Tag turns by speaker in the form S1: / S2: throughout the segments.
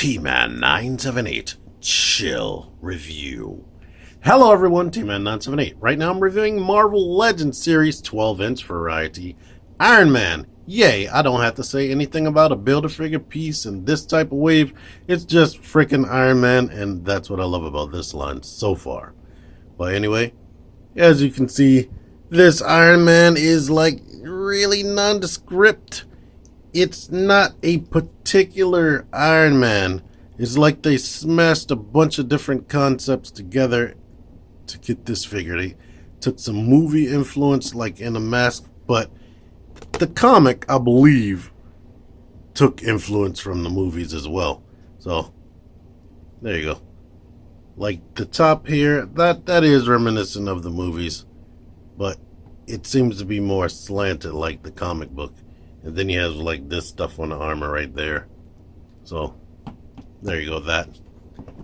S1: T-Man 978 Chill Review. Hello everyone, T-Man 978. Right now I'm reviewing Marvel Legends Series 12-inch variety Iron Man. Yay, I don't have to say anything about a Build-A-Figure piece and this type of wave. It's just freaking Iron Man, and that's what I love about this line so far. But anyway, as you can see, this Iron Man is like really nondescript. It's not a particular Iron Man. It's like they smashed a bunch of different concepts together to get this figure. They took some movie influence like in Unmasked, but the comic, I believe, took influence from the movies as well. So, there you go. Like the top here, that is reminiscent of the movies, but it seems to be more slanted like the comic book. And then you have like this stuff on the armor right there. So, there you go, that.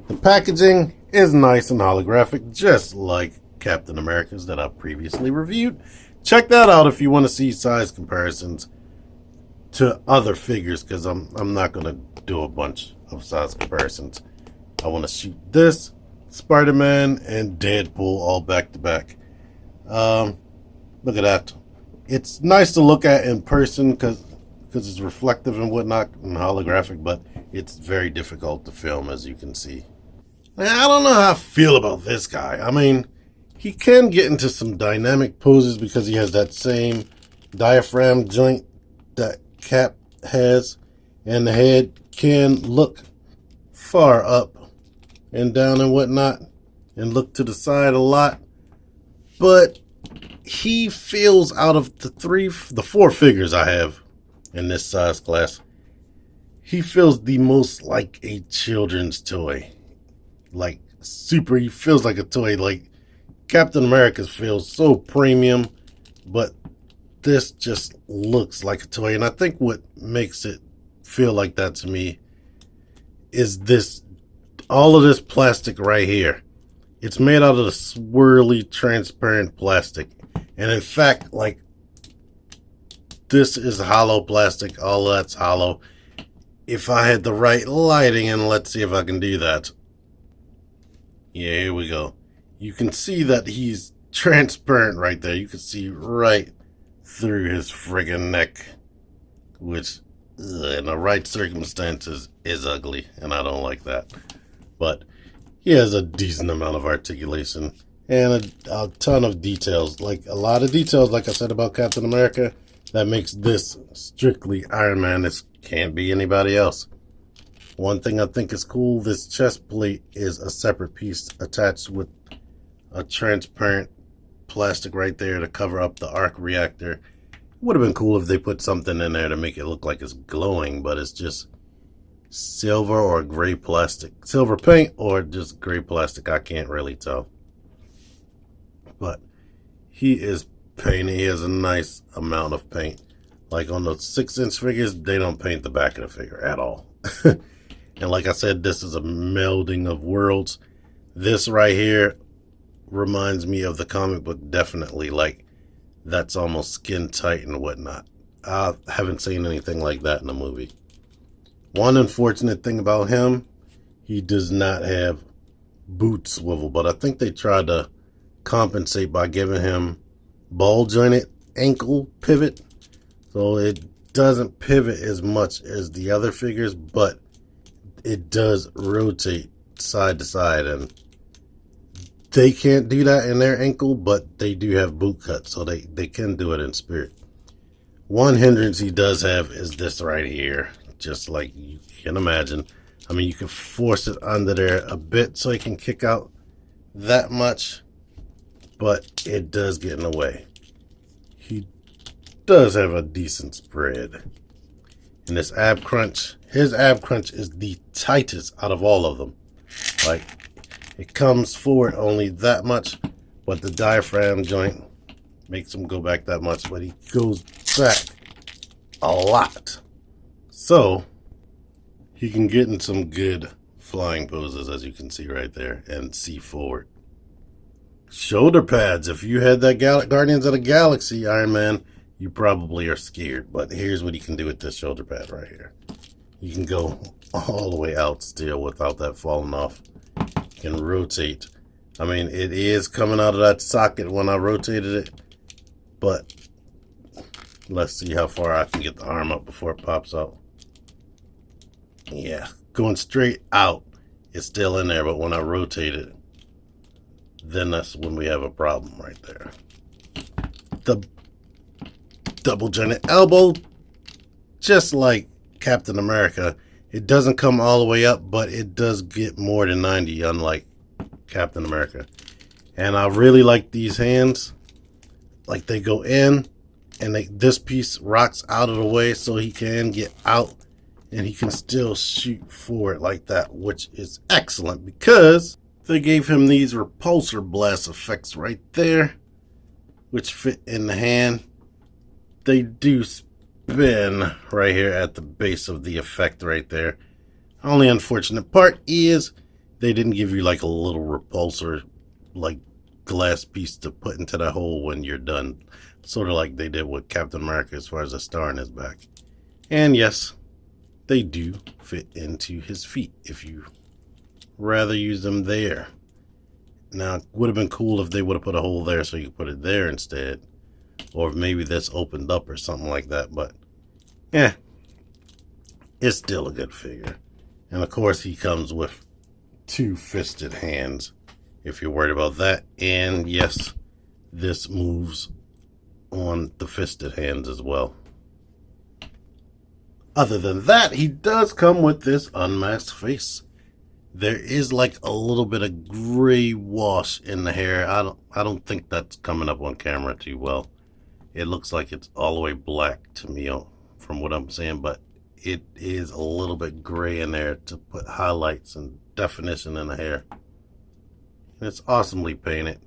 S1: The packaging is nice and holographic, just like Captain America's that I previously reviewed. Check that out if you want to see size comparisons to other figures, because I'm not going to do a bunch of size comparisons. I want to shoot this, Spider-Man, and Deadpool all back to back. Look at that. It's nice to look at in person because it's reflective and whatnot and holographic, but it's very difficult to film, as you can see. I don't know how I feel about this guy. I mean, he can get into some dynamic poses because he has that same diaphragm joint that Cap has, and the head can look far up and down and whatnot and look to the side a lot, but he feels, out of the four figures I have in this size class, he feels the most like a children's toy. Like he feels like a toy. Like Captain America feels so premium, but this just looks like a toy. And I think what makes it feel like that to me is all of this plastic right here. It's made out of the swirly, transparent plastic. And in fact, like, this is hollow plastic. All that's hollow. If I had the right lighting, and let's see if I can do that. Yeah, here we go. You can see that he's transparent right there. You can see right through his friggin' neck, which in the right circumstances is ugly, and I don't like that. But he has a decent amount of articulation and a ton of details, like a lot of details, like I said about Captain America, that makes this strictly Iron Man. This can't be anybody else. One thing I think is cool, this chest plate is a separate piece attached with a transparent plastic right there to cover up the arc reactor. It would have been cool if they put something in there to make it look like it's glowing, but it's just silver or gray plastic. Silver paint or just gray plastic, I can't really tell. But he is painted. He has a nice amount of paint. Like on the 6-inch figures, they don't paint the back of the figure at all. And like I said, this is a melding of worlds. This right here reminds me of the comic book, definitely. Like, that's almost skin tight and whatnot. I haven't seen anything like that in a movie. One unfortunate thing about him, he does not have boot swivel, but I think they tried to compensate by giving him ball jointed ankle pivot, so it doesn't pivot as much as the other figures, but it does rotate side to side, and they can't do that in their ankle, but they do have boot cuts, so they can do it in spirit. One hindrance he does have is this right here, just like you can imagine. I mean, you can force it under there a bit so he can kick out that much, but it does get in the way. He does have a decent spread. And this ab crunch, his ab crunch is the tightest out of all of them. Like, it comes forward only that much, but the diaphragm joint makes him go back that much, but he goes back a lot. So, he can get in some good flying poses, as you can see right there, and see forward. Shoulder pads. If you had that Guardians of the Galaxy Iron Man, you probably are scared. But here's what you can do with this shoulder pad right here. You can go all the way out still without that falling off. You can rotate. I mean, it is coming out of that socket when I rotated it, but let's see how far I can get the arm up before it pops out. Yeah, going straight out, it's still in there, but when I rotate it, then that's when we have a problem right there. The double Genet elbow, just like Captain America, it doesn't come all the way up, but it does get more than 90, unlike Captain America. And I really like these hands. Like, they go in, and this piece rocks out of the way so he can get out, and he can still shoot forward like that, which is excellent because they gave him these repulsor blast effects right there, which fit in the hand. They do spin right here at the base of the effect right there. Only unfortunate part is they didn't give you like a little repulsor, like glass piece to put into that hole when you're done. Sort of like they did with Captain America as far as a star in his back. And yes, they do fit into his feet if you rather use them there. Now, it would have been cool if they would have put a hole there so you could put it there instead. Or maybe this opened up or something like that. But, yeah, it's still a good figure. And, of course, he comes with two-fisted hands, if you're worried about that. And, yes, this moves on the fisted hands as well. Other than that, he does come with this unmasked face. There is like a little bit of gray wash in the hair. I don't think that's coming up on camera too well. It looks like it's all the way black to me from what I'm saying, but it is a little bit gray in there to put highlights and definition in the hair. And it's awesomely painted.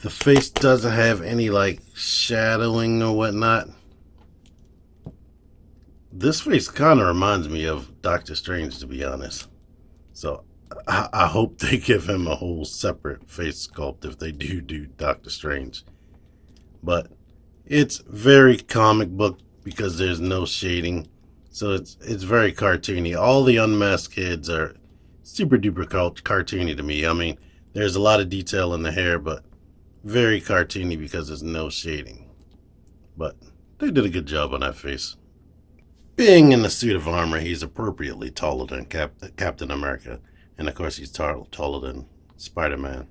S1: The face doesn't have any like shadowing or whatnot. This face kind of reminds me of Doctor Strange, to be honest. So I hope they give him a whole separate face sculpt if they do Doctor Strange. But it's very comic book because there's no shading. So it's very cartoony. All the unmasked kids are super duper cartoony to me. I mean, there's a lot of detail in the hair, but very cartoony because there's no shading. But they did a good job on that face. Being in the suit of armor, he's appropriately taller than Captain America. And of course, he's taller than Spider-Man.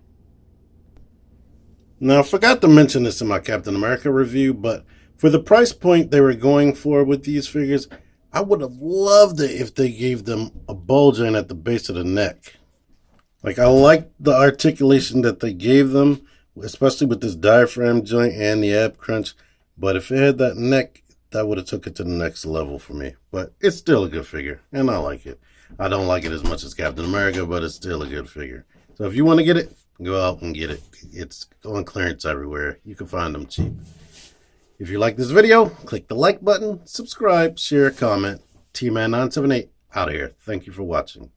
S1: Now, I forgot to mention this in my Captain America review, but for the price point they were going for with these figures, I would have loved it if they gave them a bulge in at the base of the neck. Like, I like the articulation that they gave them, especially with this diaphragm joint and the ab crunch. But if it had that neck, that would have took it to the next level for me. But it's still a good figure, and I like it. I don't like it as much as Captain America, but it's still a good figure. So if you want to get it, go out and get it. It's on clearance everywhere. You can find them cheap. If you like this video, click the like button, subscribe, share, comment. T-Man978 out of here. Thank you for watching.